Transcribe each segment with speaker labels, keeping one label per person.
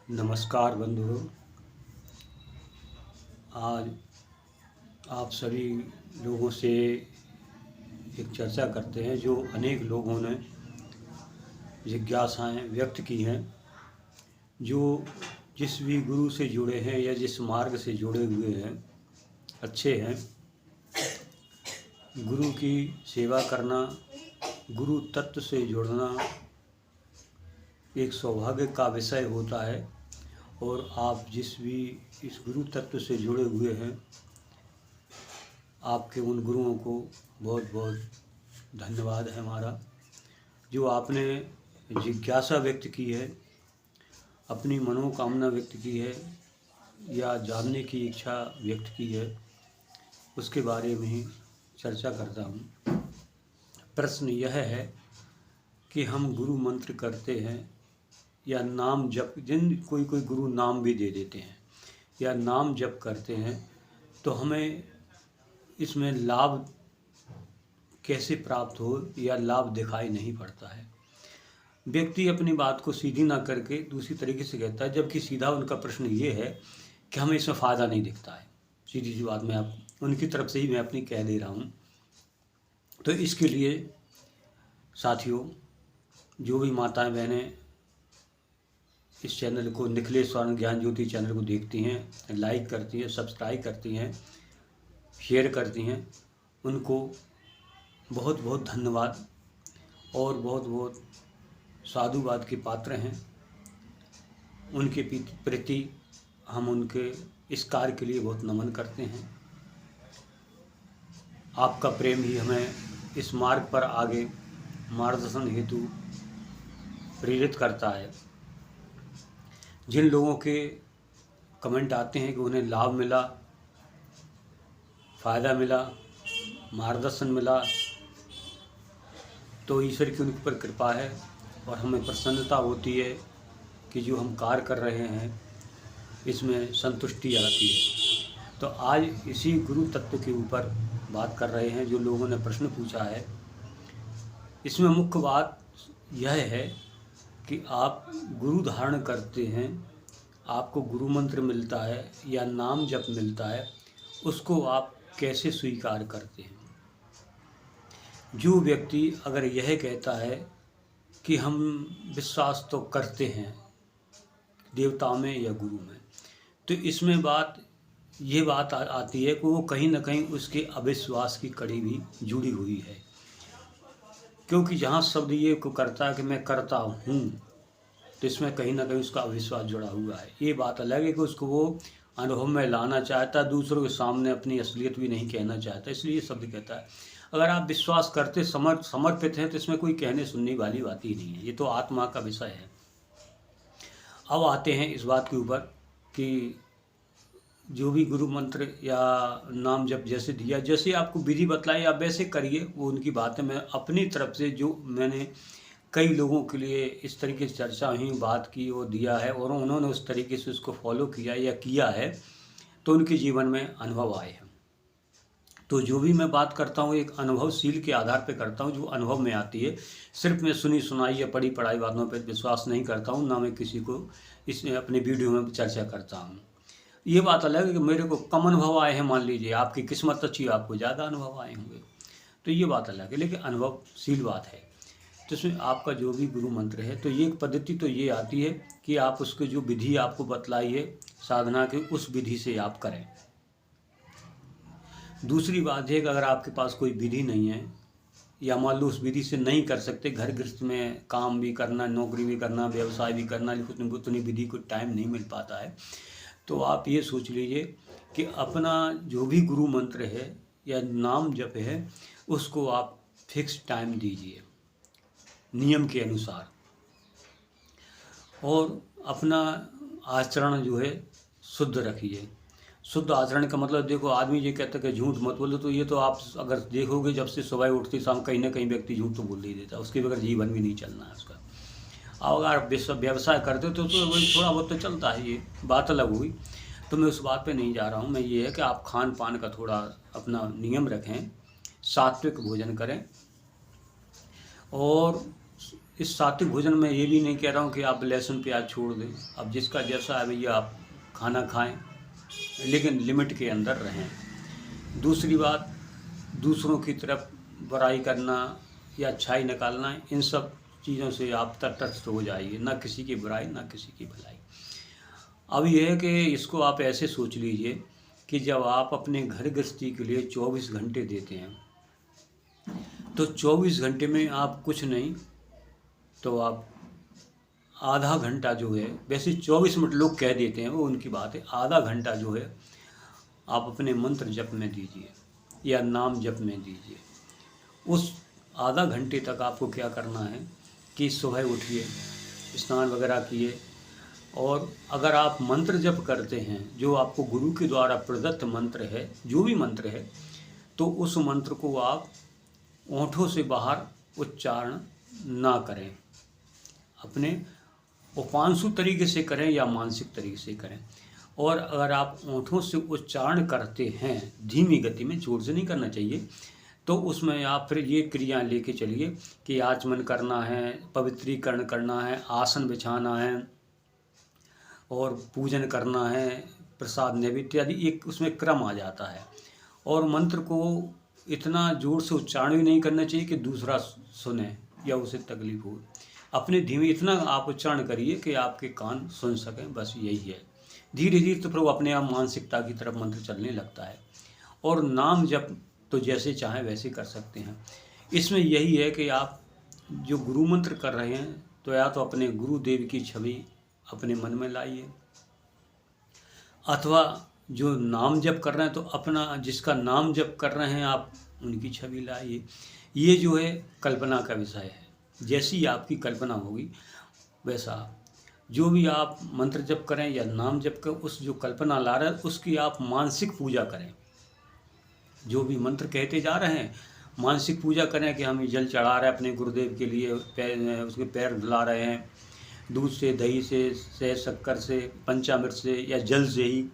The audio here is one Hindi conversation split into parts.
Speaker 1: नमस्कार बंधुओं। आज आप सभी लोगों से एक चर्चा करते हैं जो अनेक लोगों ने जिज्ञासाएं व्यक्त की हैं। जो जिस भी गुरु से जुड़े हैं या जिस मार्ग से जुड़े हुए हैं अच्छे हैं। गुरु की सेवा करना, गुरु तत्व से जुड़ना एक सौभाग्य का विषय होता है। और आप जिस भी इस गुरु तत्व से जुड़े हुए हैं, आपके उन गुरुओं को बहुत बहुत धन्यवाद है हमारा, जो आपने जिज्ञासा व्यक्त की है, अपनी मनोकामना व्यक्त की है या जानने की इच्छा व्यक्त की है, उसके बारे में ही चर्चा करता हूँ। प्रश्न यह है कि हम गुरु मंत्र करते हैं या नाम जप, कोई गुरु नाम भी दे देते हैं या नाम जप करते हैं, तो हमें इसमें लाभ कैसे प्राप्त हो या लाभ दिखाई नहीं पड़ता है। व्यक्ति अपनी बात को सीधी ना करके दूसरी तरीके से कहता है, जबकि सीधा उनका प्रश्न ये है कि हमें इसमें फ़ायदा नहीं दिखता है। सीधी सी बात मैं आप उनकी तरफ से ही मैं अपनी कह दे रहा हूँ। तो इसके लिए साथियों, जो भी माताएं बहनें इस चैनल को, निखिलेश स्वर्ण ज्ञान ज्योति चैनल को देखती हैं, लाइक करती हैं, सब्सक्राइब करती हैं, शेयर करती हैं, उनको बहुत बहुत धन्यवाद और बहुत बहुत साधुवाद के पात्र हैं। उनके प्रति हम उनके इस कार्य के लिए बहुत नमन करते हैं। आपका प्रेम ही हमें इस मार्ग पर आगे मार्गदर्शन हेतु प्रेरित करता है। जिन लोगों के कमेंट आते हैं कि उन्हें लाभ मिला, फ़ायदा मिला, मार्गदर्शन मिला, तो ईश्वर की उनके ऊपर कृपा है और हमें प्रसन्नता होती है कि जो हम कार्य कर रहे हैं इसमें संतुष्टि आती है। तो आज इसी गुरु तत्व के ऊपर बात कर रहे हैं। जो लोगों ने प्रश्न पूछा है, इसमें मुख्य बात यह है कि आप गुरु धारण करते हैं, आपको गुरु मंत्र मिलता है या नाम जप मिलता है, उसको आप कैसे स्वीकार करते हैं। जो व्यक्ति अगर यह कहता है कि हम विश्वास तो करते हैं देवताओं में या गुरु में, तो इसमें ये बात आती है कि वो कहीं ना कहीं उसके अविश्वास की कड़ी भी जुड़ी हुई है। क्योंकि जहाँ शब्द ये को करता है कि मैं करता हूँ, तो इसमें कहीं ना कहीं उसका अविश्वास जुड़ा हुआ है। ये बात अलग है कि उसको वो अनुभव में लाना चाहता, दूसरों के सामने अपनी असलियत भी नहीं कहना चाहता, इसलिए ये शब्द कहता है। अगर आप विश्वास करते समर्पित हैं, तो इसमें कोई कहने सुनने वाली बात ही नहीं है। ये तो आत्मा का विषय है। अब आते हैं इस बात के ऊपर कि जो भी गुरु मंत्र या नाम जप जैसे दिया, जैसे आपको विधि बतलाई आप वैसे करिए। वो उनकी बात है। मैं अपनी तरफ से जो मैंने कई लोगों के लिए इस तरीके से चर्चा हुई, बात की, वो दिया है और उन्होंने उस तरीके से उसको फॉलो किया या किया है, तो उनके जीवन में अनुभव आए हैं। तो जो भी मैं बात करता हूँ एक अनुभवशील के आधार पर करता हूँ, जो अनुभव में आती है। सिर्फ मैं सुनी सुनाई या पढ़ी पढ़ाई बातों पर विश्वास नहीं करता हूँ, ना मैं किसी को इस अपने वीडियो में चर्चा करता हूँ। ये बात अलग है कि मेरे को कम अनुभव आए हैं, मान लीजिए आपकी किस्मत अच्छी, आपको ज़्यादा अनुभव आए होंगे, तो ये बात अलग है, लेकिन अनुभवशील बात है। तो इसमें आपका जो भी गुरु मंत्र है, तो ये पद्धति तो ये आती है कि आप उसको जो विधि आपको बतलाई है साधना की, उस विधि से आप करें। दूसरी बात है कि अगर आपके पास कोई विधि नहीं है या मान लो उस विधि से नहीं कर सकते, घर गृहस्थ में काम भी करना, नौकरी भी करना, व्यवसाय भी करना, लेकिन उतनी विधि को टाइम नहीं मिल पाता है, तो आप ये सोच लीजिए कि अपना जो भी गुरु मंत्र है या नाम जप है, उसको आप फिक्स टाइम दीजिए नियम के अनुसार। और अपना आचरण जो है शुद्ध रखिए। शुद्ध आचरण का मतलब, देखो आदमी ये कहता है कि झूठ मत बोलो, तो ये तो आप अगर देखोगे जब से सुबह उठती शाम कहीं ना कहीं व्यक्ति झूठ तो बोल ही देता है, उसके बगैर जीवन भी नहीं चलना है उसका। और अगर आप व्यवसाय करते हो तो वही थोड़ा बहुत तो चलता है, ये बात अलग हुई। तो मैं उस बात पे नहीं जा रहा हूँ। मैं ये है कि आप खान पान का थोड़ा अपना नियम रखें, सात्विक भोजन करें और इस सात्विक भोजन में ये भी नहीं कह रहा हूँ कि आप लहसुन प्याज छोड़ दें, अब जिसका जैसा है भैया आप खाना खाएं, लेकिन लिमिट के अंदर रहें। दूसरी बात, दूसरों की तरफ बुराई करना या अच्छाई निकालना, इन सब चीज़ों से आप तटस्थ हो जाइए, ना किसी की बुराई ना किसी की भलाई। अब यह है कि इसको आप ऐसे सोच लीजिए कि जब आप अपने घर गृहस्थी के लिए 24 घंटे देते हैं, तो 24 घंटे में आप कुछ नहीं तो आप आधा घंटा जो है, वैसे 24 मिनट लोग कह देते हैं, वो उनकी बात है, आधा घंटा जो है आप अपने मंत्र जप में दीजिए या नाम जप में दीजिए। उस आधा घंटे तक आपको क्या करना है कि सुबह उठिए, स्नान वगैरह किए, और अगर आप मंत्र जप करते हैं जो आपको गुरु के द्वारा प्रदत्त मंत्र है, जो भी मंत्र है, तो उस मंत्र को आप ओंठों से बाहर उच्चारण ना करें, अपने उपांशु तरीके से करें या मानसिक तरीके से करें। और अगर आप ओंठों से उच्चारण करते हैं धीमी गति में, जोर से नहीं करना चाहिए, तो उसमें आप फिर ये क्रिया लेके चलिए कि आचमन करना है, पवित्रीकरण करना है, आसन बिछाना है और पूजन करना है, प्रसाद नैवेद्य इत्यादि, एक उसमें क्रम आ जाता है। और मंत्र को इतना जोर से उच्चारण भी नहीं करना चाहिए कि दूसरा सुने या उसे तकलीफ हो। अपने धीमे इतना आप उच्चारण करिए कि आपके कान सुन सकें, बस यही है। धीरे धीरे तो फिर वो अपने आप मानसिकता की तरफ मंत्र चलने लगता है। और नाम जप तो जैसे चाहें वैसे कर सकते हैं। इसमें यही है कि आप जो गुरु मंत्र कर रहे हैं, तो या तो अपने गुरुदेव की छवि अपने मन में लाइए, अथवा जो नाम जप कर रहे हैं तो अपना जिसका नाम जप कर रहे हैं आप उनकी छवि लाइए। ये जो है कल्पना का विषय है, जैसी आपकी कल्पना होगी वैसा जो भी आप मंत्र जप करें या नाम जप कर, उस जो कल्पना ला रहे हैं उसकी आप मानसिक पूजा करें। जो भी मंत्र कहते जा रहे हैं मानसिक पूजा करें कि हम जल चढ़ा रहे हैं अपने गुरुदेव के लिए, उसके पैर धुला रहे हैं, दूध से, दही से, शहद शक्कर से, पंचामृत से या जल से ही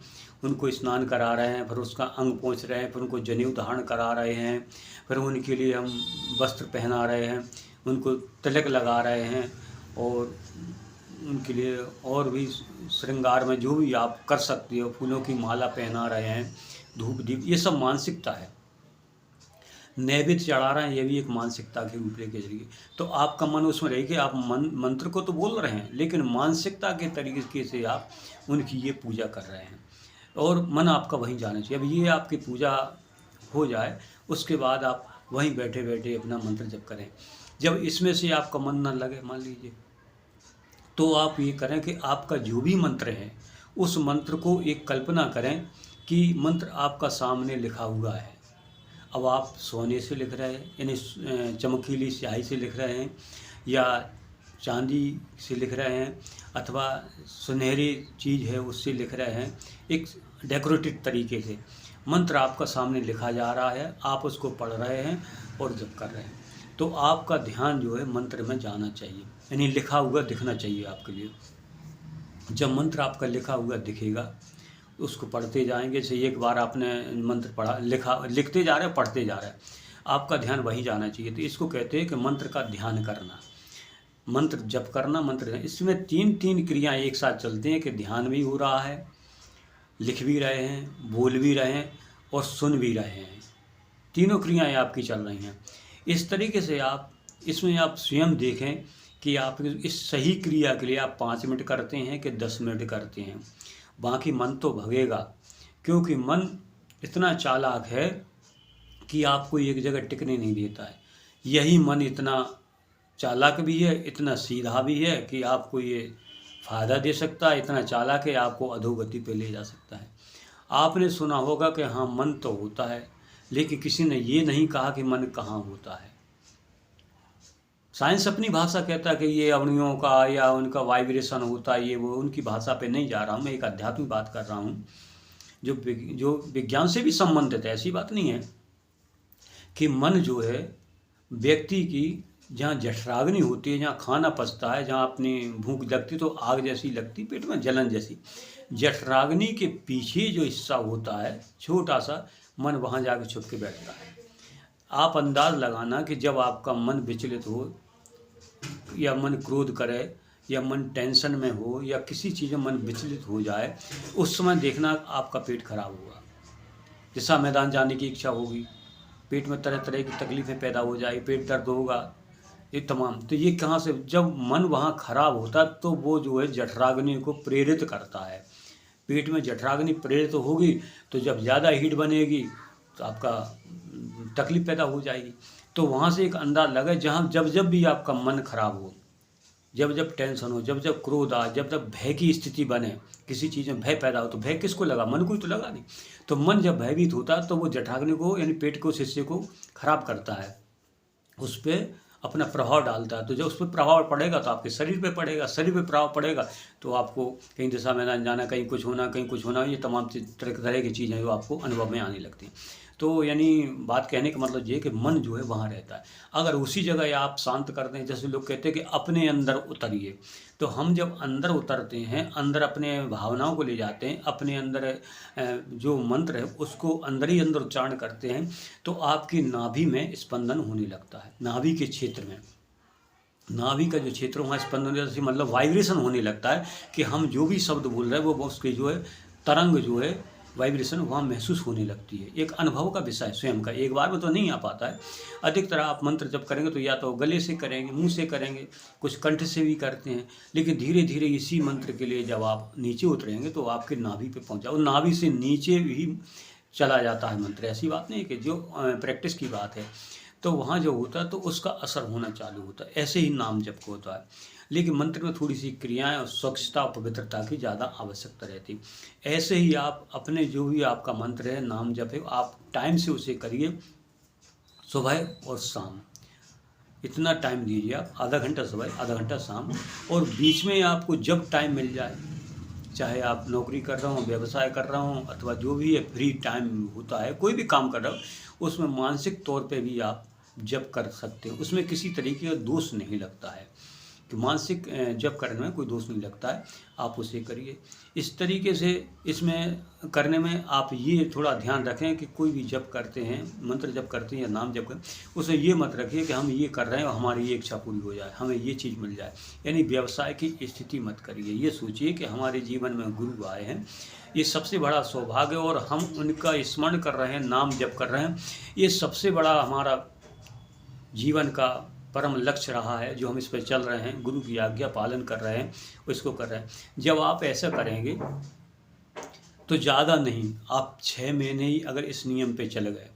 Speaker 1: उनको स्नान करा रहे हैं, फिर उसका अंग पोंछ रहे हैं, फिर उनको जनेऊ धारण करा रहे हैं, फिर उनके लिए हम वस्त्र पहना रहे हैं, उनको तिलक लगा रहे हैं, और उनके लिए और भी श्रृंगार में जो भी आप कर सकते हो, फूलों की माला पहना रहे हैं, धूप दीप, ये सब मानसिकता है। नैवेद्य चढ़ा रहे हैं, ये भी एक मानसिकता के रूप लेके चलिए। तो आपका मन उसमें रहे कि आप मंत्र को तो बोल रहे हैं, लेकिन मानसिकता के तरीके से आप उनकी ये पूजा कर रहे हैं, और मन आपका वहीं जाना चाहिए। अब ये आपकी पूजा हो जाए, उसके बाद आप वहीं बैठे बैठे अपना मंत्र जप करें। जब इसमें से आपका मन न लगे, मान लीजिए, तो आप ये करें कि आपका जो भी मंत्र है उस मंत्र को एक कल्पना करें कि मंत्र आपका सामने लिखा हुआ है। अब आप सोने से लिख रहे हैं, यानी चमकीली स्याही से लिख रहे हैं, या चांदी से लिख रहे हैं, अथवा सुनहरी चीज़ है उससे लिख रहे हैं, एक डेकोरेटिव तरीके से मंत्र आपका सामने लिखा जा रहा है, आप उसको पढ़ रहे हैं और जप कर रहे हैं, तो आपका ध्यान जो है मंत्र में जाना चाहिए, यानी लिखा हुआ दिखना चाहिए आपके लिए। जब मंत्र आपका लिखा हुआ दिखेगा, उसको पढ़ते जाएंगे, जैसे एक बार आपने मंत्र पढ़ा, लिखते जा रहे हैं, पढ़ते जा रहे हैं, आपका ध्यान वहीं जाना चाहिए। तो इसको कहते हैं कि मंत्र का ध्यान करना, मंत्र जप करना, मंत्र। इसमें तीन क्रियाएं एक साथ चलती हैं कि ध्यान भी हो रहा है, लिख भी रहे हैं, बोल भी रहे हैं और सुन भी रहे हैं, तीनों क्रियाएं आपकी चल रही हैं। इस तरीके से आप इसमें आप स्वयं देखें कि आप इस सही क्रिया के लिए आप 5 मिनट करते हैं कि 10 मिनट करते हैं। बाकी मन तो भगेगा, क्योंकि मन इतना चालाक है कि आपको एक जगह टिकने नहीं देता है। यही मन इतना चालाक भी है, इतना सीधा भी है कि आपको ये फ़ायदा दे सकता है, इतना चालाक है आपको अधोगति पे ले जा सकता है। आपने सुना होगा कि हाँ मन तो होता है, लेकिन किसी ने ये नहीं कहा कि मन कहाँ होता है। साइंस अपनी भाषा कहता है कि ये अवनियों का या उनका वाइब्रेशन होता है, ये वो, उनकी भाषा पे नहीं जा रहा हूँ मैं, एक आध्यात्मिक बात कर रहा हूँ जो विज्ञान से भी संबंधित है। ऐसी बात नहीं है कि मन जो है व्यक्ति की जहाँ जठराग्नि होती है, जहाँ खाना पचता है, जहाँ अपनी भूख लगती तो आग जैसी लगती, पेट में जलन जैसी, जठराग्नि के पीछे जो हिस्सा होता है छोटा सा, मन वहाँ जाकर छुप के बैठता है। आप अंदाज़ लगाना कि जब आपका मन विचलित हो, या मन क्रोध करे या मन टेंशन में हो या किसी चीज़ में मन विचलित हो जाए, उस समय देखना आपका पेट खराब होगा। जैसा मैदान जाने की इच्छा होगी, पेट में तरह तरह की तकलीफ़ें पैदा हो जाए, पेट दर्द होगा, ये तमाम। तो ये कहाँ से, जब मन वहाँ खराब होता तो वो जो है जठराग्नि को प्रेरित करता है। पेट में जठराग्नि प्रेरित होगी तो जब ज़्यादा हीट बनेगी तो आपका तकलीफ पैदा हो जाएगी। तो वहाँ से एक अंदाज लगे, जहाँ जब जब भी आपका मन खराब हो, जब जब टेंशन हो, जब जब क्रोध आ, जब जब भय की स्थिति बने, किसी चीज़ में भय पैदा हो, तो भय किसको लगा? मन को ही तो लगा नहीं। तो मन जब भयभीत होता है तो वो जठराग्नि को यानी पेट को, उस हिस्से को खराब करता है, उस पर अपना प्रभाव डालता है। तो जब उस पर प्रभाव पड़ेगा तो आपके शरीर पे पड़ेगा, शरीर पे प्रभाव पड़ेगा तो आपको कहीं दिशा में ना जाना, कहीं कुछ होना, कहीं कुछ होना, ये तमाम तरह की चीज़ें जो आपको अनुभव में आने लगती हैं। तो यानी बात कहने का मतलब ये कि मन जो है वहाँ रहता है। अगर उसी जगह आप शांत कर दें, जैसे लोग कहते हैं कि अपने अंदर उतरिए, तो हम जब अंदर उतरते हैं, अंदर अपने भावनाओं को ले जाते हैं, अपने अंदर जो मंत्र है उसको अंदर ही अंदर उच्चारण करते हैं, तो आपकी नाभि में स्पंदन होने लगता है। नाभि के क्षेत्र में, नाभि का जो क्षेत्र वहाँ स्पंदन जैसे मतलब वाइब्रेशन होने लगता है कि हम जो भी शब्द बोल रहे हैं वो उसके जो है तरंग जो है वाइब्रेशन वहाँ महसूस होने लगती है। एक अनुभव का विषय स्वयं का, एक बार में तो नहीं आ पाता है। अधिकतर आप मंत्र जब करेंगे तो या तो गले से करेंगे, मुंह से करेंगे, कुछ कंठ से भी करते हैं, लेकिन धीरे धीरे इसी मंत्र के लिए जब आप नीचे उतरेंगे तो आपके नाभि पे पहुँचा, और नाभि से नीचे भी चला जाता है मंत्र। ऐसी बात नहीं है कि जो प्रैक्टिस की बात है, तो वहाँ जो होता है तो उसका असर होना चालू होता है। ऐसे ही नाम जप को होता है, लेकिन मंत्र में थोड़ी सी क्रियाएं और स्वच्छता और पवित्रता की ज़्यादा आवश्यकता रहती। ऐसे ही आप अपने जो भी आपका मंत्र है, नाम जप है, आप टाइम से उसे करिए, सुबह और शाम इतना टाइम दीजिए आप, आधा घंटा सुबह, आधा घंटा शाम, और बीच में आपको जब टाइम मिल जाए, चाहे आप नौकरी कर रहा हूँ, व्यवसाय कर रहा हूँ, अथवा जो भी है फ्री टाइम होता है, कोई भी काम कर रहा हो, उसमें मानसिक तौर पे भी आप जप कर सकते हो। उसमें किसी तरीके का दोष नहीं लगता है, कि मानसिक जप करने में कोई दोष नहीं लगता है, आप उसे करिए। इस तरीके से इसमें करने में आप ये थोड़ा ध्यान रखें कि कोई भी जप करते हैं, मंत्र जप करते हैं या नाम जप करें, उसे ये मत रखिए कि हम ये कर रहे हैं और हमारी ये इच्छा पूरी हो जाए, हमें ये चीज़ मिल जाए। यानी व्यवसाय की स्थिति मत करिए। ये सोचिए कि हमारे जीवन में गुरु आए हैं, ये सबसे बड़ा सौभाग्य, और हम उनका स्मरण कर रहे हैं, नाम जप कर रहे हैं, ये सबसे बड़ा हमारा जीवन का परम लक्ष्य रहा है, जो हम इस पर चल रहे हैं, गुरु की आज्ञा पालन कर रहे हैं, उसको कर रहे हैं। जब आप ऐसा करेंगे तो ज़्यादा नहीं, आप 6 महीने ही अगर इस नियम पे चले गए,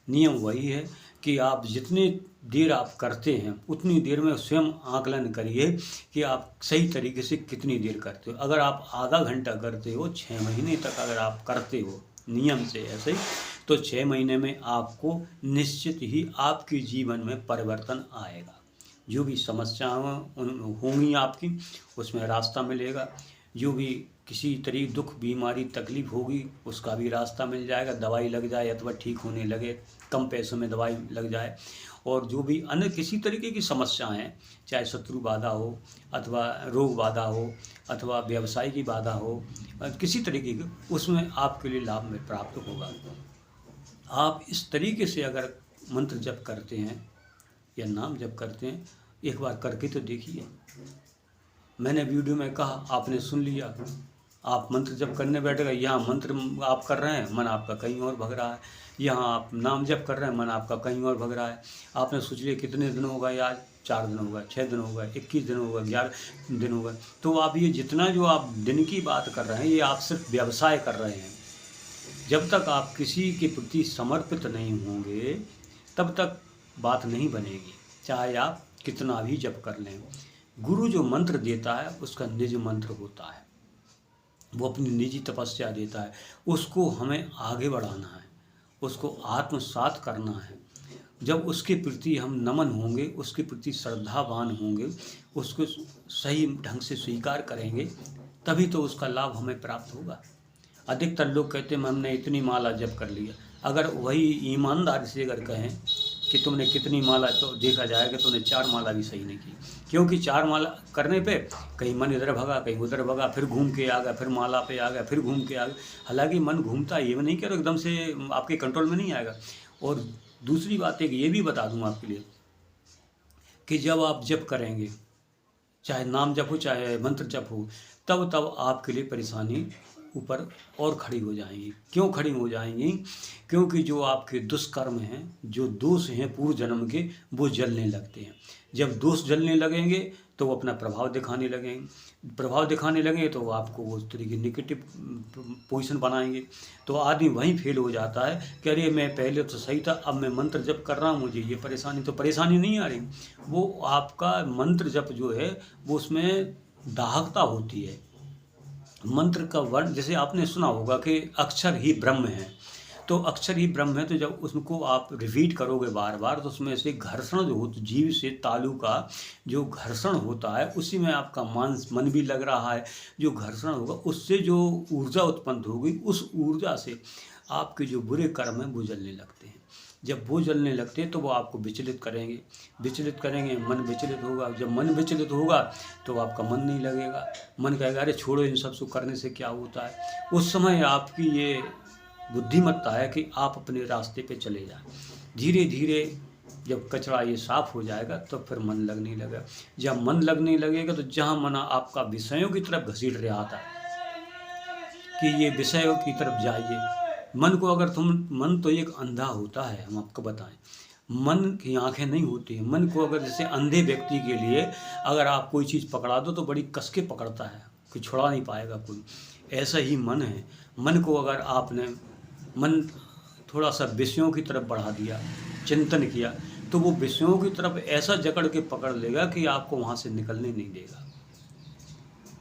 Speaker 1: नियम वही है कि आप जितनी देर आप करते हैं उतनी देर में स्वयं आकलन करिए कि आप सही तरीके से कितनी देर करते हो। अगर आप आधा घंटा करते हो 6 महीने तक अगर आप करते हो नियम से ऐसे ही, तो 6 महीने में आपको निश्चित ही आपके जीवन में परिवर्तन आएगा। जो भी समस्याएं होंगी आपकी, उसमें रास्ता मिलेगा। जो भी किसी तरीके दुख, बीमारी, तकलीफ होगी, उसका भी रास्ता मिल जाएगा। दवाई लग जाए अथवा ठीक होने लगे, कम पैसों में दवाई लग जाए। और जो भी अन्य किसी तरीके की समस्याएं हैं, चाहे शत्रु बाधा हो अथवा रोग बाधा हो अथवा व्यवसाय की बाधा हो, किसी तरीके की, उसमें आपके लिए लाभ में प्राप्त होगा। आप इस तरीके से अगर मंत्र जप करते हैं या नाम जप करते हैं, एक बार करके तो देखिए। मैंने वीडियो में कहा, आपने सुन लिया, आप मंत्र जप करने बैठेगा, यहाँ मंत्र आप कर रहे हैं, मन आपका कहीं और भग रहा है। यहाँ आप नाम जप कर रहे हैं, मन आपका कहीं और भग रहा है। आपने सोच लिया कितने दिन हो गए, आज 4 दिन हो गए, 6 दिन हो गए, 21 दिन हो गए, 11 दिन हो गए। तो आप ये जितना जो आप दिन की बात कर रहे हैं, ये आप सिर्फ व्यवसाय कर रहे हैं। जब तक आप किसी के प्रति समर्पित नहीं होंगे तब तक बात नहीं बनेगी, चाहे आप कितना भी जप कर लें। गुरु जो मंत्र देता है उसका निज मंत्र होता है, वो अपनी निजी तपस्या देता है, उसको हमें आगे बढ़ाना है, उसको आत्मसात करना है। जब उसके प्रति हम नमन होंगे, उसके प्रति श्रद्धावान होंगे, उसको सही ढंग से स्वीकार करेंगे, तभी तो उसका लाभ हमें प्राप्त होगा। अधिकतर लोग कहते हैं हमने इतनी माला जप कर लिया। अगर वही ईमानदारी से अगर कहें कि तुमने कितनी माला, तो देखा जाएगा तुमने 4 माला भी सही नहीं की, क्योंकि 4 माला करने पे कहीं मन इधर भगा, कहीं उधर भगा, फिर घूम के आ गया, फिर माला पे आ गया, फिर घूम के आ गया। हालांकि मन घूमता है, ये नहीं कह रहा एकदम से आपके कंट्रोल में नहीं आएगा। और दूसरी बात एक ये भी बता दूँ आपके लिए कि जब आप जप करेंगे, चाहे नाम जप हो चाहे मंत्र जप हो, तब तब आपके लिए परेशानी ऊपर और खड़ी हो जाएंगी। क्यों खड़ी हो जाएंगी? क्योंकि जो आपके दुष्कर्म हैं, जो दोष हैं पूर्व जन्म के, वो जलने लगते हैं। जब दोष जलने लगेंगे तो वो अपना प्रभाव दिखाने लगेंगे। प्रभाव दिखाने लगेंगे तो वो आपको उस तरीके नेगेटिव पोजीशन बनाएंगे। तो आदमी वहीं फेल हो जाता है कि अरे मैं पहले तो सही था, अब मैं मंत्र जप कर रहा हूँ, मुझे ये परेशानी, तो परेशानी नहीं आ रही, वो आपका मंत्र जप जो है वो उसमें दाहकता होती है। मंत्र का वर्ण, जैसे आपने सुना होगा कि अक्षर ही ब्रह्म है, तो अक्षर ही ब्रह्म है, तो जब उसको आप रिपीट करोगे बार बार तो उसमें से घर्षण जो हो, जीव से तालु का जो घर्षण होता है उसी में आपका मन भी लग रहा है। जो घर्षण होगा उससे जो ऊर्जा उत्पन्न होगी, उस ऊर्जा से आपके जो बुरे कर्म हैं वो जलने लगते हैं। जब वो जलने लगते हैं तो वो आपको विचलित करेंगे, मन विचलित होगा। जब मन विचलित होगा तो आपका मन नहीं लगेगा, मन कहेगा अरे छोड़ो, इन सब को करने से क्या होता है। उस समय आपकी ये बुद्धिमत्ता है कि आप अपने रास्ते पे चले जाएं। धीरे धीरे जब कचरा ये साफ हो जाएगा तो फिर मन लगने लगेगा। जब मन लगने लगेगा तो जहाँ मन आपका विषयों की तरफ घसीट रहा था कि ये विषयों की तरफ जाइए, मन को अगर मन तो एक अंधा होता है, हम आपको बताएं, मन की आंखें नहीं होती हैं। मन को अगर जैसे अंधे व्यक्ति के लिए अगर आप कोई चीज़ पकड़ा दो तो बड़ी कस के पकड़ता है, कोई छुड़ा नहीं पाएगा कोई। ऐसा ही मन है। मन को अगर आपने मन थोड़ा सा विषयों की तरफ बढ़ा दिया, चिंतन किया, तो वो विषयों की तरफ ऐसा जकड़ के पकड़ लेगा कि आपको वहाँ से निकलने नहीं देगा,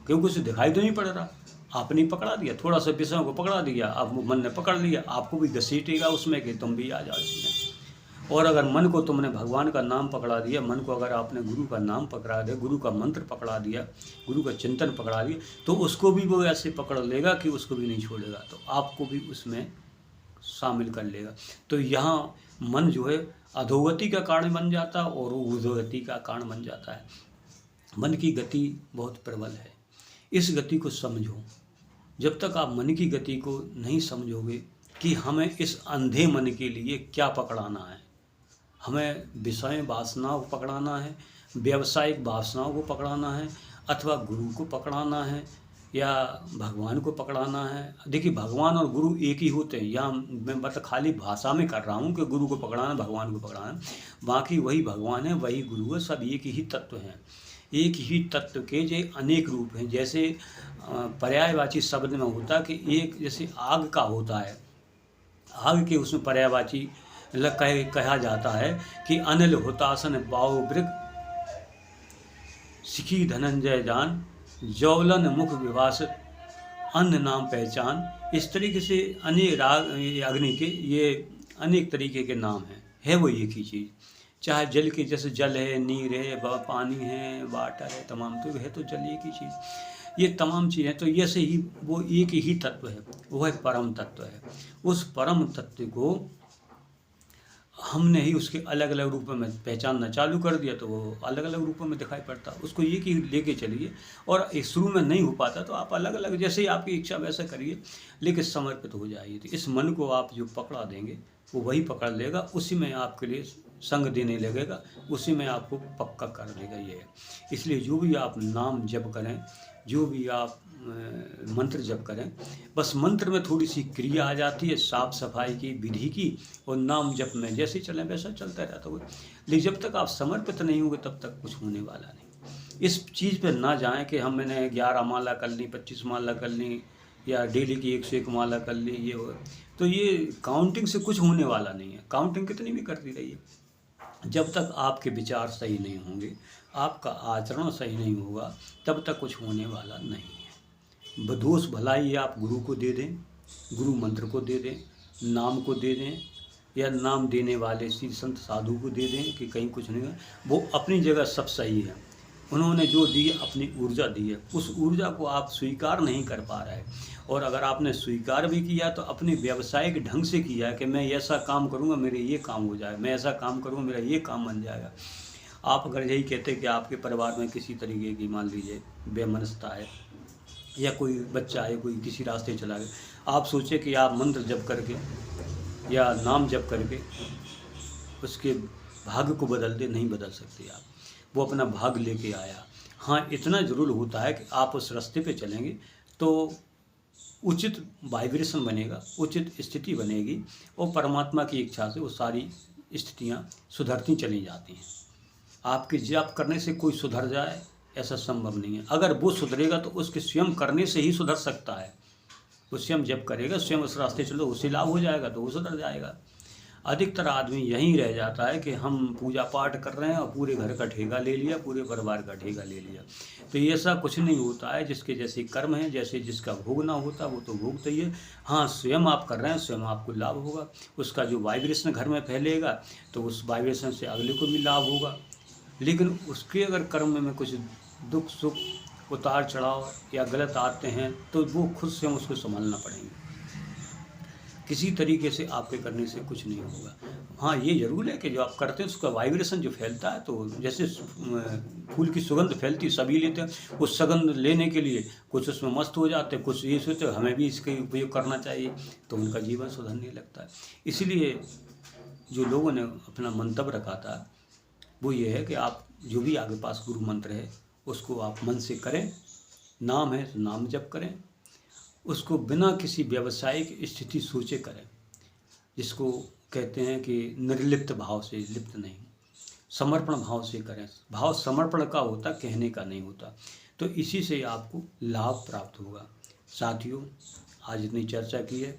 Speaker 1: क्योंकि उसे दिखाई तो नहीं पड़ रहा। आपने पकड़ा दिया, थोड़ा सा विषयों को पकड़ा दिया, अब मन ने पकड़ लिया, आपको भी घसीटेगा उसमें कि तुम भी आ जाओ इसमें। और अगर मन को तुमने भगवान का नाम पकड़ा दिया, मन को अगर आपने गुरु का नाम पकड़ा दिया, गुरु का मंत्र पकड़ा दिया, गुरु का चिंतन पकड़ा दिया, तो उसको भी वो ऐसे पकड़ लेगा कि उसको भी नहीं छोड़ेगा, तो आपको भी उसमें शामिल कर लेगा। तो यहाँ मन जो है अधोगति का कारण बन जाता है और ऊर्ध्वगति का कारण बन जाता है। मन की गति बहुत प्रबल है, इस गति को समझो। जब तक आप मन की गति को नहीं समझोगे कि हमें इस अंधे मन के लिए क्या पकड़ाना है, हमें विषय वासनाओं को पकड़ाना है, व्यावसायिक वासनाओं को पकड़ाना है, अथवा गुरु को पकड़ाना है या भगवान को पकड़ाना है। देखिए भगवान और गुरु एक ही होते हैं, या मैं मतलब खाली भाषा में कर रहा हूँ कि गुरु को पकड़ाना भगवान को पकड़ाना, बाकी वही भगवान है, वही गुरु है, सब एक ही तत्व हैं। एक ही तत्व के जो अनेक रूप हैं। जैसे पर्यायवाची शब्द में होता कि एक जैसे आग का होता है, आग के उसमें पर्यायवाची कहा जाता है कि अनिल होतासन बाओ वृग सिखी धनंजय जान जौलन मुख विवास अन्न नाम पहचान। इस तरीके से अनेक राग अग्नि के ये अनेक तरीके के नाम हैं, है वो एक ही चीज़। चाहे जल के जैसे जल है, नीर है, पानी है, वाटर है, तमाम तो है तो जल एक ही चीज़, ये तमाम चीज़ें तो ऐसे ही वो एक ही तत्व है, वो है परम तत्व है। उस परम तत्व को हमने ही उसके अलग अलग रूपों में पहचानना चालू कर दिया तो वो अलग अलग रूपों में दिखाई पड़ता। उसको एक ही लेके चलिए, और शुरू में नहीं हो पाता तो आप अलग अलग जैसे ही आपकी इच्छा वैसा करिए, लेकिन समर्पित हो जाइए। तो इस मन को आप जो पकड़ा देंगे वो वही पकड़ लेगा, उसी में आपके लिए संग देने लगेगा, उसी में आपको पक्का कर देगा ये। इसलिए जो भी आप नाम जप करें, जो भी आप मंत्र जप करें, बस मंत्र में थोड़ी सी क्रिया आ जाती है, साफ सफाई की, विधि की, और नाम जप में जैसे चलें वैसा चलता रहता है। लेकिन जब तक आप समर्पित नहीं होंगे तब तक कुछ होने वाला नहीं। इस चीज़ पर ना जाएं कि हम मैंने 11 माला कर ली, 25 माला कर ली, या डेली की 101 माला कर ली, ये हो, तो ये काउंटिंग से कुछ होने वाला नहीं है। काउंटिंग कितनी भी करती रहिए, जब तक आपके विचार सही नहीं होंगे, आपका आचरण सही नहीं होगा, तब तक कुछ होने वाला नहीं है। बदोष भलाई आप गुरु को दे दें, गुरु मंत्र को दे दें, नाम को दे दें, या नाम देने वाले श्री संत साधु को दे दें कि कहीं कुछ नहीं है, वो अपनी जगह सब सही है। उन्होंने जो दी अपनी ऊर्जा दी है, उस ऊर्जा को आप स्वीकार नहीं कर पा रहे, और अगर आपने स्वीकार भी किया तो अपने व्यावसायिक ढंग से किया कि मैं ऐसा काम करूंगा मेरे ये काम हो जाए, मैं ऐसा काम करूंगा मेरा ये काम बन जाएगा। आप अगर यही कहते कि आपके परिवार में किसी तरीके की मान लीजिए बेमनस्ता है, या कोई बच्चा है, कोई किसी रास्ते चला गया, आप सोचे कि आप मंत्र जप करके या नाम जप करके उसके भाग्य को बदल दे, नहीं बदल सकते आप। वो अपना भाग लेके आया। हाँ, इतना ज़रूर होता है कि आप उस रास्ते पे चलेंगे तो उचित वाइब्रेशन बनेगा, उचित स्थिति बनेगी और परमात्मा की इच्छा से वो सारी स्थितियाँ सुधरती चली जाती हैं। आपके जप करने से कोई सुधर जाए ऐसा संभव नहीं है। अगर वो सुधरेगा तो उसके स्वयं करने से ही सुधर सकता है। वो स्वयं जप करेगा, स्वयं उस रास्ते चलो, उससे लाभ हो जाएगा तो वो सुधर जाएगा। अधिकतर आदमी यहीं रह जाता है कि हम पूजा पाठ कर रहे हैं और पूरे घर का ठेका ले लिया, पूरे परिवार का ठेका ले लिया। तो ये ऐसा कुछ नहीं होता है। जिसके जैसे कर्म है, जैसे जिसका भोगना होता वो तो भोगता ही है। हाँ, स्वयं आप कर रहे हैं, स्वयं आपको लाभ होगा। उसका जो वाइब्रेशन घर में फैलेगा तो उस वाइब्रेशन से अगले को भी लाभ होगा। लेकिन उसके अगर कर्म में कुछ दुख सुख, उतार चढ़ाव या गलत आते हैं तो वो खुद स्वयं उसको संभालना पड़ेंगे। किसी तरीके से आपके करने से कुछ नहीं होगा। हाँ, ये ज़रूर है कि जो आप करते हैं उसका वाइब्रेशन जो फैलता है, तो जैसे फूल की सुगंध फैलती है, सभी लेते हैं। उस सुगंध लेने के लिए कुछ उसमें मस्त हो जाते हैं, कुछ ये सोचते हैं हमें भी इसका उपयोग करना चाहिए, तो उनका जीवन सुधरने लगता है। इसीलिए जो लोगों ने अपना मंतव्य रखा था वो ये है कि आप जो भी आपके पास गुरु मंत्र है उसको आप मन से करें। नाम है तो नाम जप करें, उसको बिना किसी व्यावसायिक स्थिति सोचे करें, जिसको कहते हैं कि निर्लिप्त भाव से, लिप्त नहीं, समर्पण भाव से करें। भाव समर्पण का होता, कहने का नहीं होता। तो इसी से आपको लाभ प्राप्त होगा। साथियों, आज इतनी चर्चा की है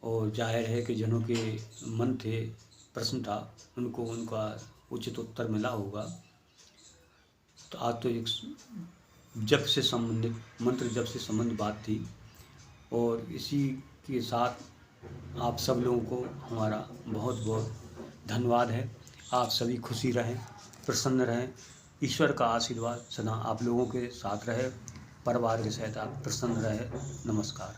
Speaker 1: और जाहिर है कि जनों के मन थे, प्रश्न था, उनको उनका उचित उत्तर मिला होगा। तो आज तो एक जप से संबंधित, मंत्र जप से संबंधित बात थी और इसी के साथ आप सब लोगों को हमारा बहुत बहुत धन्यवाद है। आप सभी खुशी रहें, प्रसन्न रहें। ईश्वर का आशीर्वाद सदा आप लोगों के साथ रहे, परिवार के साथ आप प्रसन्न रहे। नमस्कार।